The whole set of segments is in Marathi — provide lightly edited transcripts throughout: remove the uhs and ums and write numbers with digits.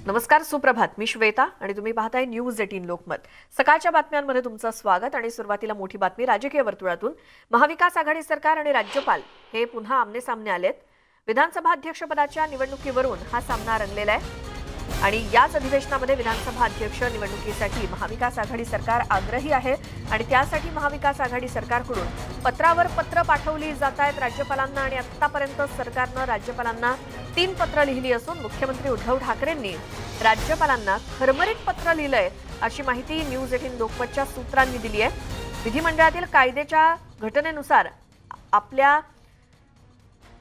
नमस्कार, सुप्रभात. मी श्वेता आणि तुम्ही पाहताय न्यूज 18 लोकमत. सकाळच्या बातम्यांमध्ये तुमचं स्वागत. आणि सुरुवातीला मोठी बातमी राजकीय वर्तुळातून. महाविकास आघाडी सरकार आणि राज्यपाल हे पुन्हा आमने-सामने आलेत. विधानसभा अध्यक्षपदाच्या निवडणुकीवरून हा सामना रंगलेला आहे आणि याच अधिवेशनामध्ये विधानसभा अध्यक्ष निवडणुकीसाठी महाविकास आघाडी सरकार आग्रही आहे आणि त्यासाठी महाविकास आघाडी सरकारकडून पत्रावर पत्र पाठवली जात आहेत राज्यपालांना. आणि आतापर्यंत सरकारनं राज्यपालांना 3 पत्र लिहिली असून मुख्यमंत्री उद्धव ठाकरेंनी राज्यपालांना खरमरीत पत्र लिहिलंय अशी माहिती न्यूज 18 लोकमतच्या सूत्रांनी दिली आहे. विधिमंडळातील कायद्याच्या घटनेनुसार आपल्या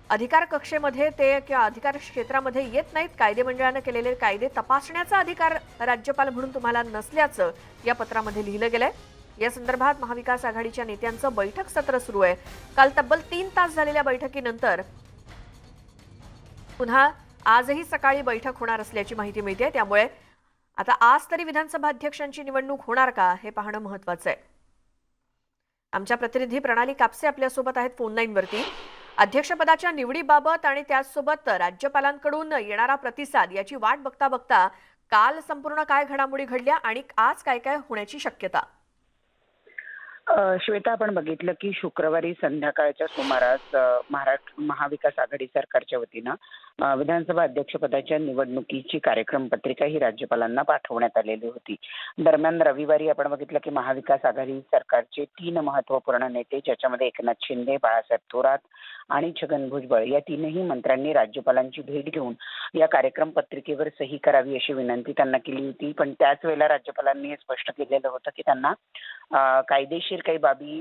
अधिकार कक्षेमध्ये ते किंवा अधिकार क्षेत्रामध्ये येत नाहीत. कायदे मंडळानं केलेले कायदे तपासण्याचा अधिकार राज्यपाल म्हणून तुम्हाला नसल्याचं या पत्रामध्ये लिहिलं गेलंय. या संदर्भात महाविकास आघाडीच्या नेत्यांचं बैठक सत्र सुरू आहे. काल तब्बल 3 तास झालेल्या बैठकीनंतर पुन्हा आजही सकाळी बैठक होणार असल्याची माहिती मिळते. त्यामुळे आता आज तरी विधानसभा अध्यक्षांची निवडणूक होणार का हे पाहणं महत्त्वाचं आहे. आमच्या प्रतिनिधी प्रणाली कापसे आपल्यासोबत आहेत फोन लाईनवरती. अध्यक्षपदाच्या निवडीबाबत आणि त्याचसोबत राज्यपालांकडून येणारा प्रतिसाद याची वाट बघता बघता काल संपूर्ण काय घडामोडी घडल्या आणि आज काय काय होण्याची शक्यता? श्वेता, आपण बघितलं की शुक्रवारी संध्याकाळच्या सुमारास महाविकास आघाडी सरकारच्या वतीनं विधानसभा अध्यक्षपदाच्या निवडणुकीची कार्यक्रम पत्रिका ही राज्यपालांना पाठवण्यात आलेली होती. दरम्यान रविवारी आपण बघितलं की महाविकास आघाडी सरकारचे 3 महत्वपूर्ण नेते, ज्याच्यामध्ये एकनाथ शिंदे, बाळासाहेब थोरात आणि छगन भुजबळ या 3ही मंत्र्यांनी राज्यपालांची भेट घेऊन या कार्यक्रम पत्रिकेवर सही करावी अशी विनंती त्यांना केली होती. पण त्याच वेळेला राज्यपालांनी हे स्पष्ट केलेलं होतं की त्यांना कायदेशीर काही बाबी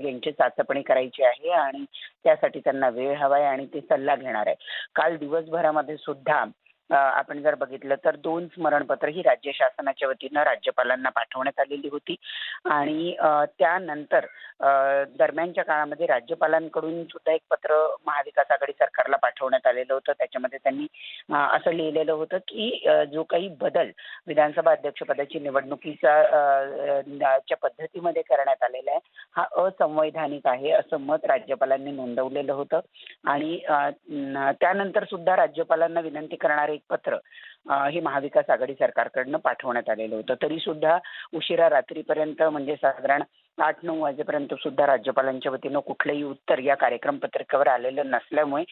यांची चाचपणी करायची आहे आणि त्यासाठी त्यांना वेळ हवाय आणि ते सल्ला घेणार आहे. काल दिवसभरामध्ये सुद्धा आपण जर बघितलं तर 2 स्मरणपत्र ही राज्य शासनाच्या वतीनं राज्यपालांना पाठवण्यात आलेली होती. आणि त्यानंतर दरम्यानच्या काळामध्ये राज्यपालांकडून सुद्धा एक पत्र महाविकास आघाडी सरकारला पाठवण्यात आलेलं होतं. त्याच्यामध्ये त्यांनी असं लिहिलेलं होतं की जो काही बदल विधानसभा अध्यक्षपदाची निवडणुकीच्या पद्धतीमध्ये करण्यात आलेला आहे हा असंवैधानिक आहे असं मत राज्यपालांनी नोंदवलेलं होतं. आणि त्यानंतर सुद्धा राज्यपालांना विनंती करणारे एक पत्र हे महाविकास आघाडी सरकारकडनं पाठवण्यात आलेलं होतं. तरी सुद्धा उशिरा रात्रीपर्यंत म्हणजे साधारण 8-9 वाजेपर्यंत सुद्धा राज्यपालांच्या वतीनं कुठलंही उत्तर या कार्यक्रम पत्रिकेवर आलेलं नसल्यामुळे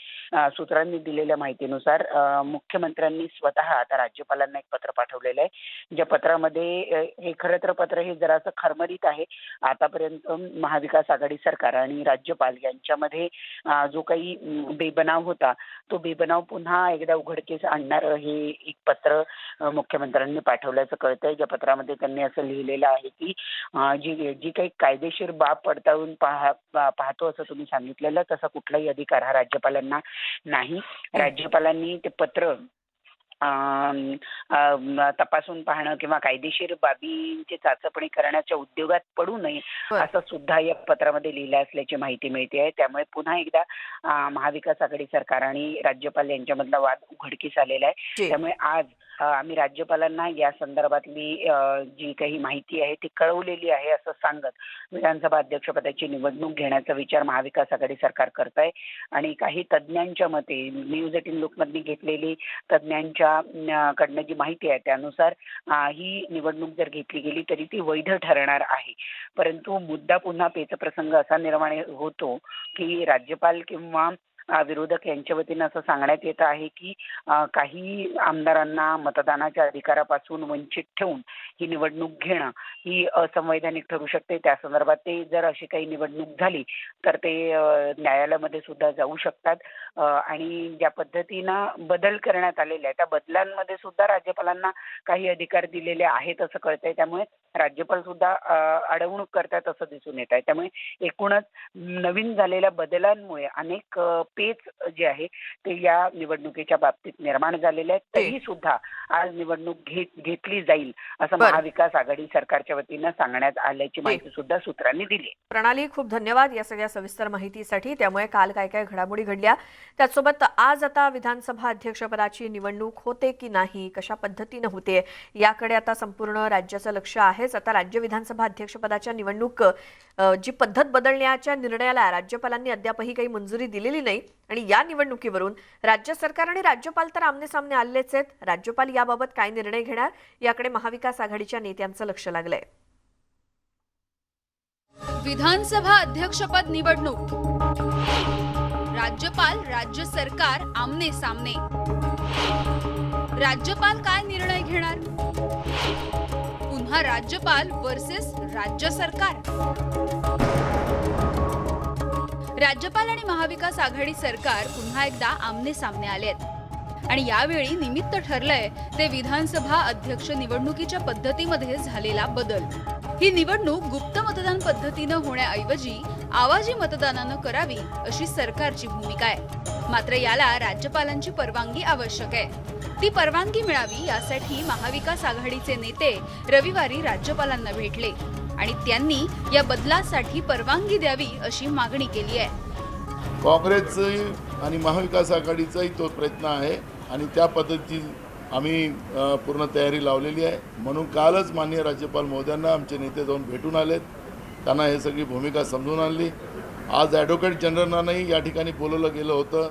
सूत्रांनी दिलेल्या माहितीनुसार मुख्यमंत्र्यांनी स्वतः आता राज्यपालांना एक पत्र पाठवलेलं आहे. ज्या पत्रामध्ये हे खरं तर पत्र हे जरासं खरमरीत आहे. आतापर्यंत महाविकास आघाडी सरकार आणि राज्यपाल यांच्यामध्ये जो काही बेबनाव होता तो बेबनाव पुन्हा एकदा उघडकीस आणणारं हे एक पत्र मुख्यमंत्र्यांनी पाठवल्याचं कळतंय. ज्या पत्रामध्ये त्यांनी असं लिहिलेलं आहे की जी काही कायदेशीर बाब पडताळून पाहतो असं तुम्ही सांगितलेलं तसा कुठलाही अधिकार हा राज्यपालांना नाही. राज्यपालांनी ते पत्र तपासून पाहणं किंवा कायदेशीर बाबींची चाचपणी करण्याच्या उद्योगात पडू नये असं सुद्धा या पत्रामध्ये लिहिलं असल्याची माहिती मिळते आहे. त्यामुळे पुन्हा एकदा महाविकास आघाडी सरकार आणि राज्यपाल यांच्यामधला वाद उघडकीस आलेला आहे. त्यामुळे आज आम्ही राज्यपालांना या संदर्भातली जी काही माहिती आहे ती कळवलेली आहे असं सांगत विधानसभा अध्यक्षपदाची निवडणूक घेण्याचा विचार महाविकास आघाडी सरकार करत आहे. आणि काही तज्ज्ञांच्या मते न्यूज 18 लोकमतनी घेतलेली तज्ज्ञांच्या कडनं जी माहिती आहे त्यानुसार ही निवडणूक जर घेतली गेली तरी ती वैध ठरणार आहे. परंतु मुद्दा पुन्हा पेचप्रसंग असा निर्माण होतो की राज्यपाल किंवा विरोधक यांच्या वतीनं असं सांगण्यात येत आहे की काही आमदारांना मतदानाच्या अधिकारापासून वंचित ठेवून ही निवडणूक घेणं ही असंवैधानिक ठरू शकते. त्या संदर्भात ते जर अशी काही निवडणूक झाली तर ते न्यायालयामध्ये सुद्धा जाऊ शकतात. आणि ज्या पद्धतीनं बदल करण्यात आलेले आहे त्या बदलांमध्ये सुद्धा राज्यपालांना काही अधिकार दिलेले आहेत असं कळतंय. त्यामुळे राज्यपाल सुद्धा अडवणूक करतात असं दिसून येत आहे. त्यामुळे एकूणच नवीन झालेल्या बदलांमुळे अनेक पेच जे आहे ते या निवडणुकीच्या बाबतीत निर्माण झालेले आहेत. तरी सुद्धा आज निवडणूक घेतली जाईल असं महाविकास आघाडी सरकारच्या वतीनं सांगण्यात आल्याची माहिती सुद्धा सूत्रांनी दिली. प्रणाली, खूप धन्यवाद या सगळ्या सविस्तर माहितीसाठी. त्यामुळे काल काय काय घडामोडी घडल्या त्यासोबत आज आता विधानसभा अध्यक्षपदाची निवडणूक होते की नाही, कशा पद्धतीने होते याकडे आता संपूर्ण राज्याचं लक्ष आहेच. आता राज्य विधानसभा अध्यक्षपदाच्या निवडणूक जी पद्धत बदलण्याच्या निर्णयाला राज्यपालांनी अद्यापही काही मंजुरी दिलेली नाही. आणि या निवडणुकीवरून राज्य सरकार आणि राज्यपाल तर आमनेसामने आलेच आहेत. राज्यपाल याबाबत काय निर्णय घेणार याकडे महाविकास आघाडीच्या नेत्यांचं लक्ष लागलंय. विधानसभा अध्यक्षपद निवडणूक, राज्यपाल राज्य सरकार आमने सामने. राज्यपाल काय निर्णय घेणार? पुन्हा राज्यपाल वर्सेस राज्य सरकार. राज्यपाल आणि महाविकास आघाडी सरकार पुन्हा एकदा आमने सामने आलेत आणि यावेळी निमित्त ठरलंय ते विधानसभा अध्यक्ष निवडणुकीच्या पद्धतीमध्ये झालेला बदल. ही निवडणूक गुप्त मतदान पद्धतीनं होण्याऐवजी आवाजी मतदानानं करावी अशी सरकारची भूमिका आहे. मात्र याला राज्यपालांची परवानगी आवश्यक आहे. ती परवानगी मिळावी यासाठी महाविकास आघाडीचे नेते रविवारी राज्यपालांना भेटले आणि त्यांनी या बदलासाठी परवानगी द्यावी अशी मागणी केली आहे. काँग्रेसचा आणि महाविकास आघाडीचाही तो प्रयत्न आहे आणि त्या पद्धतीची आम्ही पूर्ण तयारी लावलेली आहे. म्हणून कालच माननीय राज्यपाल महोदयांना आमचे नेते जाऊन भेटून आलेत, त्यांना हे सगळी भूमिका समजून आणली. आज ॲडव्होकेट जनरलांनाही या ठिकाणी बोलवलं गेलं होतं,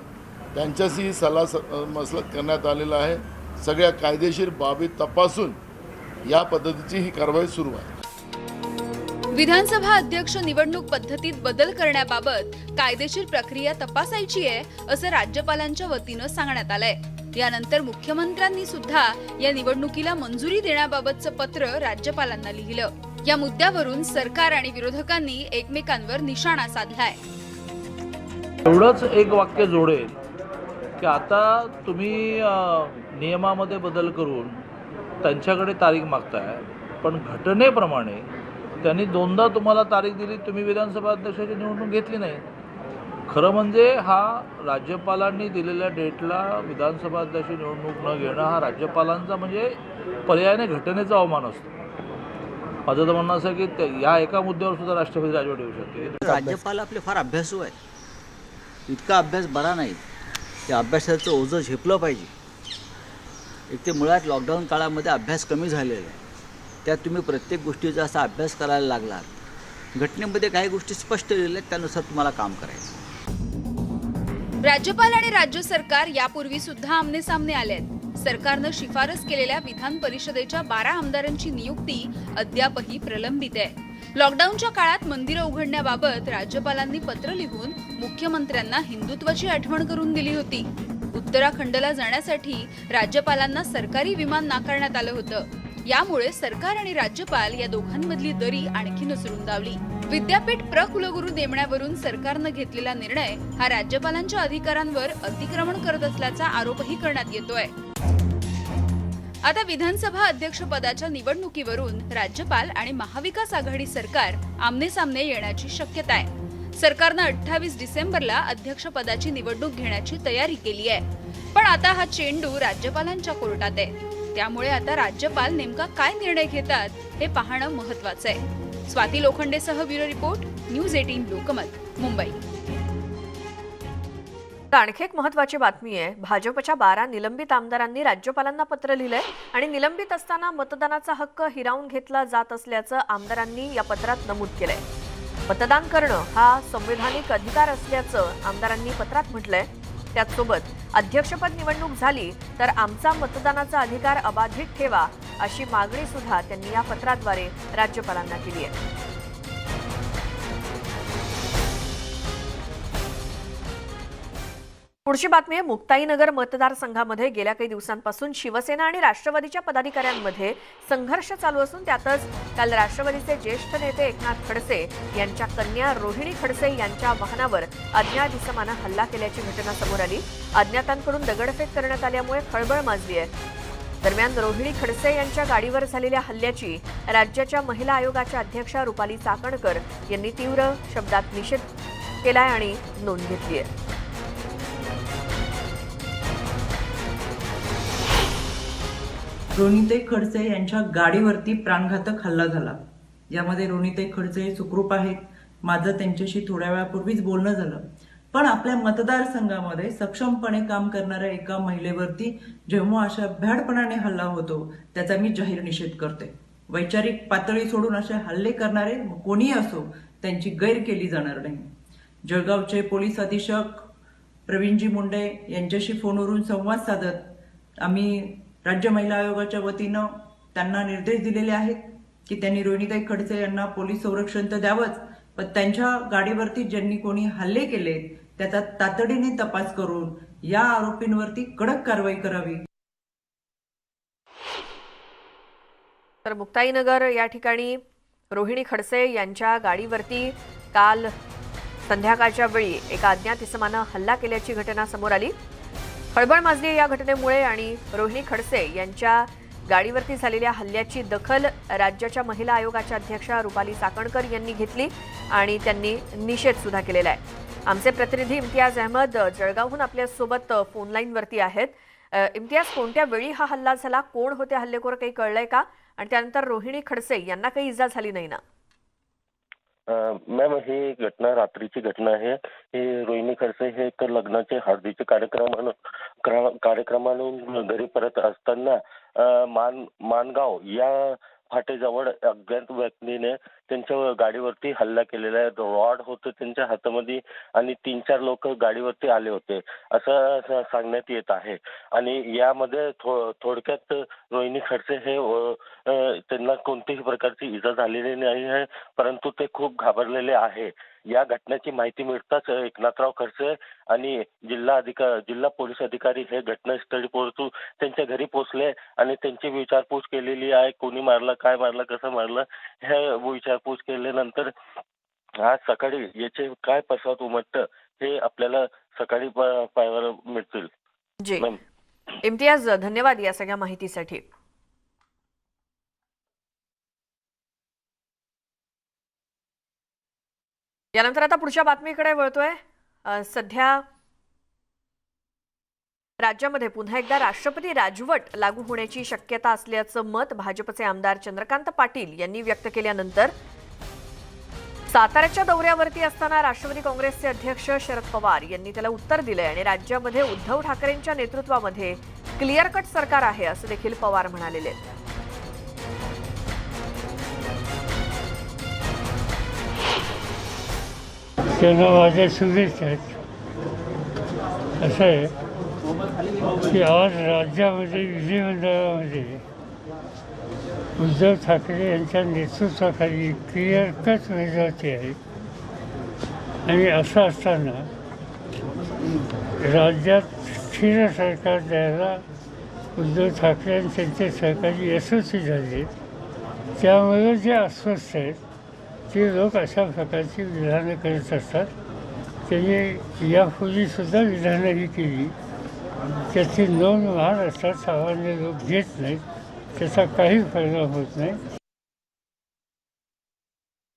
त्यांच्याशी सल्लामसलत करण्यात आलेला आहे. सगळ्या कायदेशीर बाबी तपासून या पद्धतीची ही कारवाई सुरू आहे. विधानसभा अध्यक्ष निवडणूक पद्धतीत बदल करण्याबाबत कायदेशीर प्रक्रिया तपासायची आहे असं राज्यपालांच्या वतीनं सांगण्यात आलंय. यानंतर मुख्यमंत्र्यांनी सुद्धा या निवडणुकीला मंजुरी देण्याबाबतचं पत्र राज्यपालांना लिहिलं. या मुद्द्यावरून सरकार आणि विरोधकांनी एकमेकांवर निशाणा साधलाय. एवढंच एक वाक्य जोडेल की आता तुम्ही नियमामध्ये बदल करून त्यांच्याकडे तारीख मागताय, पण घटनेप्रमाणे त्यांनी दोनदा तुम्हाला तारीख दिली, तुम्ही विधानसभा अध्यक्षाची निवडणूक घेतली नाही. खरं म्हणजे हा राज्यपालांनी दिलेल्या डेटला विधानसभा अध्यक्ष निवडणूक न घेणं हा राज्यपालांचा म्हणजे पर्यायाने घटनेचा अवमान असतो. माझं तर म्हणणं असं आहे की या एका मुद्द्यावर सुद्धा राष्ट्रपती राजवट येऊ शकते. राज्यपाल आपले फार अभ्यासू आहेत. इतका अभ्यास बरा नाही. त्या अभ्यासाचं ओझं झेपलं पाहिजे. एक ते मुळात लॉकडाऊन काळामध्ये अभ्यास कमी झालेला आहे. त्यात तुम्ही प्रत्येक गोष्टीचा असा अभ्यास करायला लागलात. घटनेमध्ये काही गोष्टी स्पष्ट लिहिल्या आहेत, त्यानुसार तुम्हाला काम करायचं. राज्यपाल आणि राज्य सरकार यापूर्वी सुद्धा आमने सामने आलेत. सरकारनं शिफारस केलेल्या विधान परिषदेच्या 12 आमदारांची नियुक्ती अद्यापही प्रलंबित आहे. लॉकडाऊनच्या काळात मंदिरं उघडण्याबाबत राज्यपालांनी पत्र लिहून मुख्यमंत्र्यांना हिंदुत्वाची आठवण करून दिली होती. उत्तराखंडला जाण्यासाठी राज्यपालांना सरकारी विमान नाकारण्यात आलं होतं. यामुळे सरकार आणि राज्यपाल या दोघांमधली दरी आणखीनच रुंदावली. विद्यापीठ प्रकुलगुरू नेमण्यावरून सरकारनं घेतलेला निर्णय हा राज्यपालांच्या अधिकारांवर अतिक्रमण करत असल्याचा आरोपही करण्यात येतोय. आता विधानसभा अध्यक्षपदाच्या निवडणुकीवरून राज्यपाल आणि महाविकास आघाडी सरकार आमने सामने येण्याची शक्यता आहे. सरकारनं 28 डिसेंबरला अध्यक्षपदाची निवडणूक घेण्याची तयारी केली आहे. पण आता हा चेंडू राज्यपालांच्या कोर्टात आहे. त्यामुळे आता राज्यपाल नेमका काय निर्णय घेतात हे पाहणं महत्त्वाचं आहे. स्वाती लोखंडेसह bureau report, news 18 Lokmat, Mumbai. आणखी एक महत्त्वाची बातमी आहे. भाजपच्या 12 निलंबित आमदारांनी राज्यपालांना पत्र लिहिलंय आणि निलंबित असताना मतदानाचा हक्क हिरावून घेतला जात असल्याचं आमदारांनी या पत्रात नमूद केलंय. मतदान करणं हा संवैधानिक अधिकार असल्याचं आमदारांनी पत्रात म्हटलंय. त्याचसोबत अध्यक्षपद निवडणूक झाली तर आमचा मतदानाचा अधिकार अबाधित ठेवा अशी मागणी सुद्धा त्यांनी या पत्राद्वारे राज्यपालांना केली आहे. पुढची बातमी आहे. मुक्ताईनगर मतदारसंघामध्ये गेल्या काही दिवसांपासून शिवसेना आणि राष्ट्रवादीच्या पदाधिकाऱ्यांमध्ये संघर्ष चालू असून त्यातच काल राष्ट्रवादीचे ज्येष्ठ नेते एकनाथ खडसे यांच्या कन्या रोहिणी खडसे यांच्या वाहनावर अज्ञात इसमानं हल्ला केल्याची घटना समोर आली. अज्ञातांकडून दगडफेक करण्यात आल्यामुळे खळबळ माजली आहे. दरम्यान रोहिणी खडसे यांच्या गाडीवर झालेल्या हल्ल्याची राज्याच्या महिला आयोगाच्या अध्यक्षा रुपाली चाकणकर यांनी तीव्र शब्दात निषेध केलाय आणि नोंद घेतली आहे. रोहिणीताई खडसे यांच्या गाडीवरती प्राणघातक हल्ला झाला. यामध्ये रोहिणीताई खडसे सुखरूप आहेत. माझं त्यांच्याशी थोड्या वेळापूर्वीच बोलणं झालं. पण आपल्या मतदारसंघामध्ये सक्षमपणे काम करणाऱ्या एका महिलेवरती जेव्हा अशा भ्याडपणाने हल्ला होतो त्याचा मी जाहीर निषेध करते. वैचारिक पातळी सोडून असे हल्ले करणारे कोणीही असो त्यांची गैर केली जाणार नाही. जळगावचे पोलीस अधीक्षक प्रवीणजी मुंडे यांच्याशी फोनवरून संवाद साधत आम्ही राज्य महिला आयोगाच्या वतीनं त्यांना निर्देश दिलेले आहेत की त्यांनी रोहिणीताई खडसे यांना पोलीस संरक्षण तर द्यावंच, पण त्यांच्या गाडीवरती ज्यांनी कोणी हल्ले केले त्याचा तातडीने तपास करून या आरोपींवरती कडक कारवाई करावी. तर मुक्ताईनगर या ठिकाणी रोहिणी खडसे यांच्या गाडीवरती काल संध्याकाळच्या वेळी एका अज्ञात इसमानं हल्ला केल्याची घटना समोर आली. खळबळ माजली या घटनेमुळे आणि रोहिणी खडसे यांच्या गाडीवरती झालेल्या हल्ल्याची दखल राज्याच्या महिला आयोगाच्या अध्यक्षा रुपाली चाकणकर यांनी घेतली आणि त्यांनी निषेध सुद्धा केलेला आहे. आमचे प्रतिनिधी इम्तियाज अहमद जळगावहून आपल्यासोबत फोन लाईनवरती आहेत. इम्तियाज, कोणत्या वेळी हा हल्ला झाला, कोण होते हल्लेखोर, काही कळलंय का? आणि त्यानंतर रोहिणी खडसे यांना काही इजा झाली नाही ना? मॅम, ही घटना रात्रीची घटना आहे. ही रोहिणी खडसे हे एक लग्नाचे हळदीचे कार्यक्रमातून घरी परत असताना मानगाव या फाटेजवळ अज्ञात व्यक्तीने त्यांच्या गाडीवरती हल्ला केलेला आहे. रॉड होतं त्यांच्या हातामध्ये आणि 3-4 लोक गाडीवरती आले होते असं सांगण्यात येत आहे. आणि यामध्ये थोडक्यात रोहिणी खडसे हे त्यांना कोणत्याही प्रकारची इजा झालेली नाही आहे, परंतु ते खूप घाबरलेले आहे. या घटनेची माहिती मिळताच एकनाथराव खडसे आणि जिल्हा पोलीस अधिकारी हे घटनास्थळी पोहोचून त्यांच्या घरी पोहोचले आणि त्यांची विचारपूस केलेली आहे. कोणी मारलं, काय मारलं, कसं मारलं, हे विचारपूस केल्यानंतर आज सकाळी याचे काय पश्चात उमटतं हे आपल्याला सकाळी पाहायला मिळतील. जी इम्तियाज, धन्यवाद या सगळ्या माहितीसाठी. यानंतर आता पुढच्या बातमीकडे वळतोय. सध्या राज्यामध्ये पुन्हा एकदा राष्ट्रपती राजवट लागू होण्याची शक्यता असल्याचं मत भाजपचे आमदार चंद्रकांत पाटील यांनी व्यक्त केल्यानंतर साताऱ्याच्या दौऱ्यावरती असताना राष्ट्रवादी काँग्रेसचे अध्यक्ष शरद पवार यांनी त्याला उत्तर दिलंय आणि राज्यामध्ये उद्धव ठाकरेंच्या नेतृत्वामध्ये क्लिअर कट सरकार आहे असं देखील पवार म्हणालेले आहेत. त्यांना माझ्या शुभेच्छा आहेत. असं आहे की आज राज्यामध्ये विधिमंडळामध्ये उद्धव ठाकरे यांच्या नेतृत्वाखाली क्लिअर कट मेजॉरिटी आहे आणि असं असताना राज्यात स्थिर सरकार द्यायला उद्धव ठाकरे आणि त्यांचे सहकारी यशस्वी झाले. त्यामुळे जे अस्वस्थ आहेत ते लोक अशा प्रकारची विधानं करत असतात. त्यांनी यापूर्वीसुद्धा विधानं ही केली, त्याची नोंद महाराष्ट्रात सामान्य लोक घेत नाहीत, त्याचा काही परिणाम होत नाही.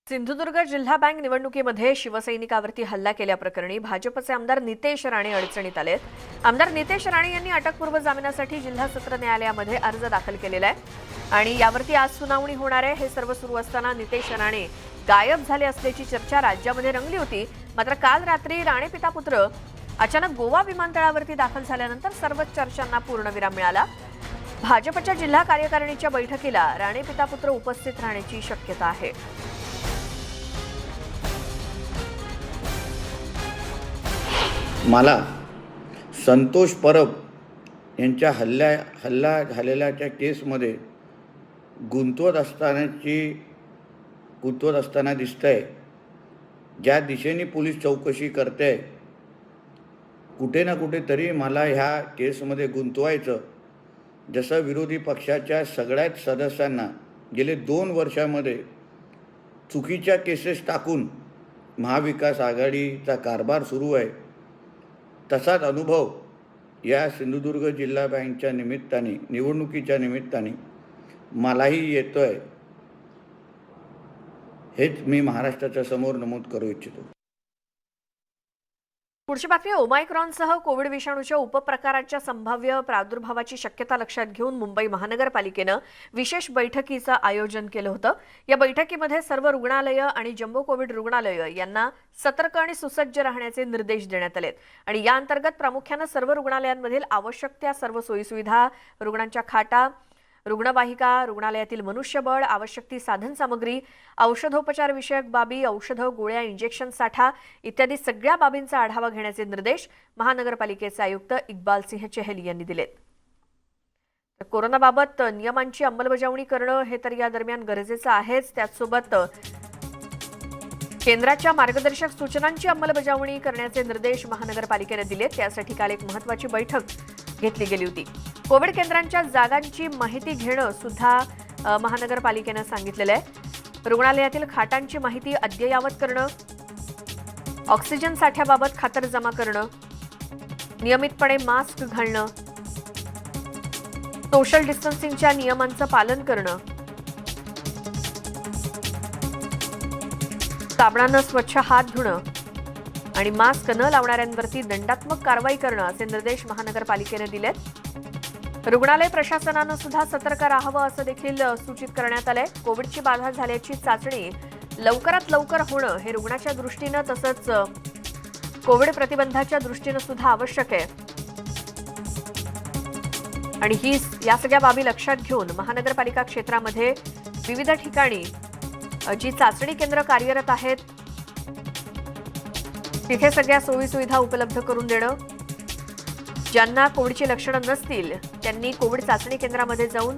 सिंधुदुर्ग जिल्हा बँक निवडणुकीमध्ये शिवसैनिकावरती हल्ला केल्याप्रकरणी भाजपचे आमदार नितेश राणे अडचणीत आलेत. आमदार नितेश राणे यांनी अटकपूर्व जामिनासाठी जिल्हा सत्र न्यायालयामध्ये अर्ज दाखल केलेला आहे आणि यावरती आज सुनावणी होणार आहे. हे सर्व सुरू असताना नितेश राणे गायब झाले असल्याची चर्चा राज्यामध्ये रंगली होती. मात्र काल रात्री राणे पिता पुत्र अचानक गोवा विमानतळावरती दाखल झाल्यानंतर सर्वच चर्चांना पूर्णविराम मिळाला. भाजपच्या जिल्हा कार्यकारिणीच्या बैठकीला राणे पिता पुत्र उपस्थित राहण्याची शक्यता आहे. मला संतोष परब यांच्या हल्ला झालेल्याच्या केसमध्ये गुंतवत असताना दिसतंय. ज्या दिशेने पोलीस चौकशी करते, कुठे ना कुठेतरी मला ह्या केसमध्ये गुंतवायचं. जसं विरोधी पक्षाच्या सगळ्याच सदस्यांना गेले 2 वर्षामध्ये चुकीच्या केसेस टाकून महाविकास आघाडीचा कारभार सुरू आहे, तसाच अनुभव या सिंधुदुर्ग जिल्हा बँकच्या निमित्ताने, निवडणुकीच्या निमित्ताने मलाही येतो आहे. हेच मी महाराष्ट्राच्या समोर नमूद करू इच्छितो. पुढची बातमी. ओमायक्रॉनसह कोविड विषाणूच्या उपप्रकाराच्या संभाव्य प्रादुर्भावाची शक्यता लक्षात घेऊन मुंबई महानगरपालिकेनं विशेष बैठकीचं आयोजन केलं होतं. या बैठकीमध्ये सर्व रुग्णालयं आणि जम्बो कोविड रुग्णालयं यांना सतर्क आणि सुसज्ज राहण्याचे निर्देश देण्यात आलेत आणि या अंतर्गत प्रामुख्यानं सर्व रुग्णालयांमधील आवश्यक त्या सर्व सोयीसुविधा, रुग्णांच्या खाटा, रुग्णवाहिका, रुग्णालयातील मनुष्यबळ, आवश्यक ती साधनसामग्री, औषधोपचार विषयक बाबी, औषधं, गोळ्या, इंजेक्शन साठा इत्यादी सगळ्या बाबींचा आढावा घेण्याचे निर्देश महानगरपालिकेचे आयुक्त इक्बाल सिंह चहल यांनी दिलेत. कोरोनाबाबत नियमांची अंमलबजावणी करणं हे तर या दरम्यान गरजेचं आहेच. त्याचसोबत केंद्राच्या मार्गदर्शक सूचनांची अंमलबजावणी करण्याचे निर्देश महानगरपालिकेने दिलेत. त्यासाठी काल एक महत्त्वाची बैठक घेतली गेली होती. कोविड केंद्रांच्या जागांची माहिती घेणं सुद्धा महानगरपालिकेनं सांगितलेलं आहे. रुग्णालयातील खाटांची माहिती अद्ययावत करणं, ऑक्सिजन साठ्याबाबत खातरजमा करणं, नियमितपणे मास्क घालणं, सोशल डिस्टन्सिंगच्या नियमांचं पालन करणं, साबणानं स्वच्छ हात धुणं आणि मास्क न लावणाऱ्यांवरती दंडात्मक कारवाई करणं असे निर्देश महानगरपालिकेने दिलेत. रुग्णालय प्रशासनानं सुद्धा सतर्क राहावं असं देखील सूचित करण्यात आलंय. कोविडची बाधा झाल्याची चाचणी लवकरात लवकर होणं हे रुग्णाच्या दृष्टीनं तसंच कोविड प्रतिबंधाच्या दृष्टीनं सुद्धा आवश्यक आहे. आणि या सगळ्या बाबी लक्षात घेऊन महानगरपालिका क्षेत्रामध्ये विविध ठिकाणी जी चाचणी केंद्र कार्यरत आहेत तिथे सगळ्या सोयीसुविधा उपलब्ध करून देणं, ज्यांना कोविडची लक्षणं नसतील त्यांनी कोविड चाचणी केंद्रामध्ये जाऊन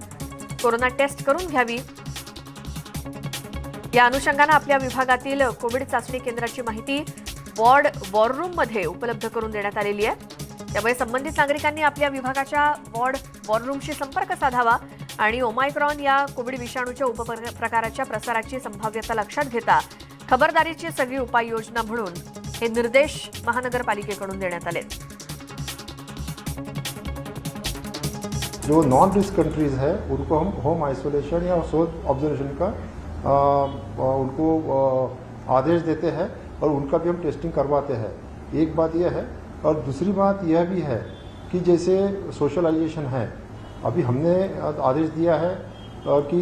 कोरोना टेस्ट करून घ्यावी. या अनुषंगानं आपल्या विभागातील कोविड चाचणी केंद्राची माहिती वॉर रूममध्ये उपलब्ध करून देण्यात आलेली आहे. त्यामुळे संबंधित नागरिकांनी आपल्या विभागाच्या वॉर रूमशी संपर्क साधावा आणि ओमायक्रॉन या कोविड विषाणूच्या उपप्रकाराच्या प्रसाराची संभाव्यता लक्षात घेता खबरदारीची सगळी उपाययोजना म्हणून हे निर्देश महानगरपालिकेकडून देण्यात आले. जो नॉन रिस्क कंट्रीज है उनको हम होम आइसोलेशन या सोशल ऑब्जर्वेशन का उनको आदेश देते हैं और उनका भी हम टेस्टिंग करवाते हैं. एक बात यह है और दूसरी बात यह भी है कि जैसे सोशलाइजेशन है, अभी हमने आदेश दिया है कि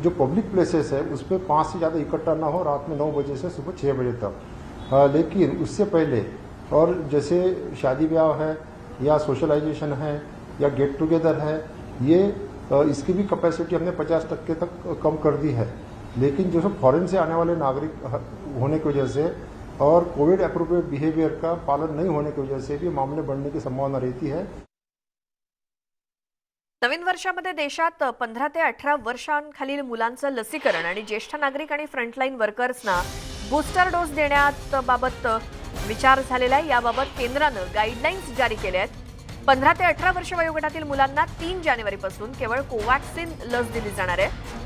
जो पब्लिक प्लेसेस है उस पर 5 से ज़्यादा इकट्ठा ना हो रात में 9 बजे से सुबह 6 बजे तक. लेकिन उससे पहले और जैसे शादी ब्याह है या सोशलाइजेशन है या गेट टुगेदर है, ये इसकी भी कैपेसिटी हमने 50% तक कम कर दी है. लेकिन जो सब फॉरेन से आने वाले नागरिक होने की वजह से और कोविड अप्रोप्रिएट बिहेवियर का पालन नहीं होने की वजह से भी मामले बढ़ने की संभावना रहती है. नवीन वर्षामध्ये देशात 15 ते 18 वर्षांखालील मुलांचं लसीकरण आणि ज्येष्ठ नागरिक आणि फ्रंटलाईन वर्कर्सना बूस्टर डोस देण्याबाबत विचार झालेला आहे. याबाबत केंद्रानं गाईडलाईन्स जारी केल्या आहेत. 15 ते 18 वर्ष वयोगटातील मुलांना 3 जानेवारीपासून केवळ कोवॅक्सिन लस दिली जाणार आहे.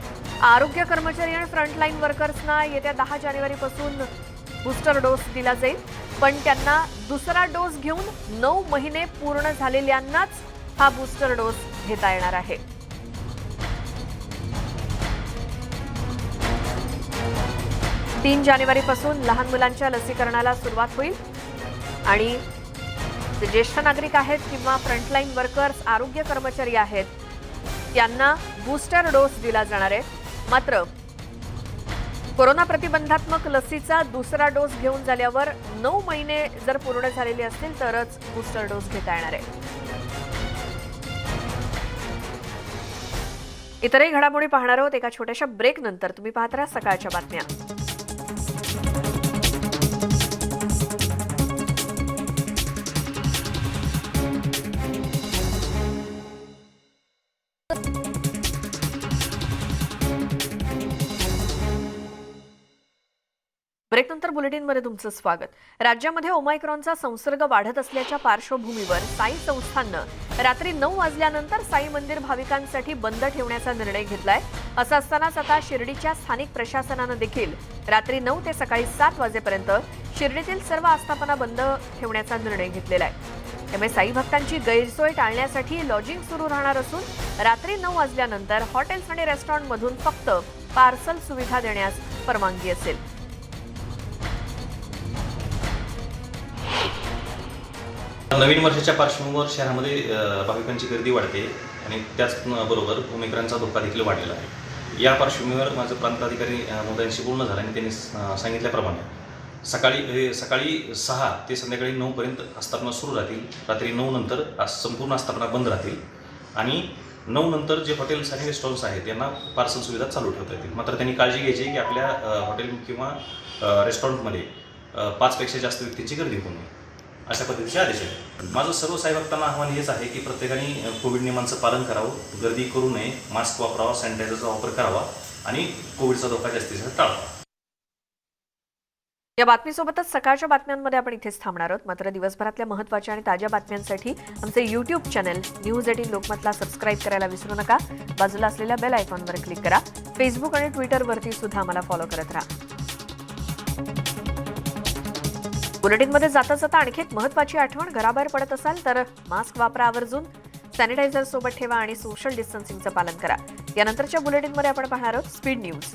आरोग्य कर्मचारी आणि फ्रंटलाईन वर्कर्सना येत्या 10 जानेवारीपासून बूस्टर डोस दिला जाईल. पण त्यांना दुसरा डोस घेऊन 9 महिने पूर्ण झालेल्यांनाच हा बूस्टर डोस घेता येणार आहे. तीन जानेवारीपासून लहान मुलांच्या लसीकरणाला सुरुवात होईल आणि जे ज्येष्ठ नागरिक आहेत किंवा फ्रंटलाईन वर्कर्स, आरोग्य कर्मचारी आहेत त्यांना बूस्टर डोस दिला जाणार आहे. मात्र कोरोना प्रतिबंधात्मक लसीचा दुसरा डोस घेऊन झाल्यावर 9 महिने जर पूर्ण झालेले असतील तरच बूस्टर डोस घेता येणार आहे. इतरही घडामोडी पाहणार आहोत एका छोट्याशा ब्रेक नंतर. तुम्ही पाहत राहा सकाळच्या बातम्या. ब्रेकनंतर बुलेटिनमध्ये तुमचं स्वागत. राज्यामध्ये ओमायक्रॉनचा संसर्ग वाढत असल्याच्या पार्श्वभूमीवर साई संस्थाननं रात्री 9 वाजल्यानंतर साई मंदिर भाविकांसाठी बंद ठेवण्याचा निर्णय घेतलाय. असं असतानाच आता शिर्डीच्या स्थानिक प्रशासनानं देखील रात्री 9 ते सकाळी 7 वाजेपर्यंत शिर्डीतील सर्व आस्थापना बंद ठेवण्याचा निर्णय घेतलेला आहे. त्यामुळे साई भक्तांची गैरसोय टाळण्यासाठी लॉजिंग सुरू राहणार असून रात्री 9 वाजल्यानंतर हॉटेल्स आणि रेस्टॉरंटमधून फक्त पार्सल सुविधा देण्यास परवानगी असेल. नवीन वर्षाच्या पार्श्वभूमीवर शहरामध्ये भाविकांची गर्दी वाढते आणि त्याचबरोबर ओमिक्रॉनचा धोका देखील वाढलेला आहे. या पार्श्वभूमीवर माझं प्रांताधिकारी महोदयांशी बोलणं झालं आणि त्यांनी सांगितल्याप्रमाणे सकाळी 6 ते संध्याकाळी 9 पर्यंत आस्थापना सुरू राहतील. रात्री 9 नंतर संपूर्ण आस्थापना बंद राहतील आणि 9 नंतर जे हॉटेल्स आणि रेस्टॉरंट्स आहेत यांना पार्सल सुविधा चालू ठेवता येतील. मात्र त्यांनी काळजी घ्यायची की आपल्या हॉटेल किंवा रेस्टॉरंटमध्ये 5 पेक्षा जास्त व्यक्तींची गर्दी होऊ नये, अशा पद्धतीचे आदेश आहेत. माझं सर्व साई भक्तांना आव्हान हेच आहे की प्रत्येकाने कोविड नियमांचं पालन करावं, गर्दी करू नये, मास्क वापरावा, सॅनिटायझरचा वापर करावा आणि कोविडचा धोका जास्तीत जास्त टाळावा. या बातमीसोबतच सकाळच्या बातम्यांमध्ये आपण इथेच थांबणार आहोत. मात्र दिवसभरातल्या महत्त्वाच्या आणि ताज्या बातम्यांसाठी आमचे YouTube चॅनल न्यूज 18 लोकमतला सबस्क्राईब करायला विसरू नका. बाजूला असलेल्या बेल आयकॉनवर क्लिक करा. फेसबुक आणि ट्विटरवरती सुद्धा आम्हाला फॉलो करत राहा. बुलेटिनमध्ये जाता जाता आणखी एक महत्त्वाची आठवण. घराबाहेर पडत असाल तर मास्क वापरा आवर्जून, सॅनिटायझर सोबत ठेवा आणि सोशल डिस्टन्सिंगचं पालन करा. यानंतरच्या बुलेटिनमध्ये आपण पाहणार आहोत स्पीड न्यूज.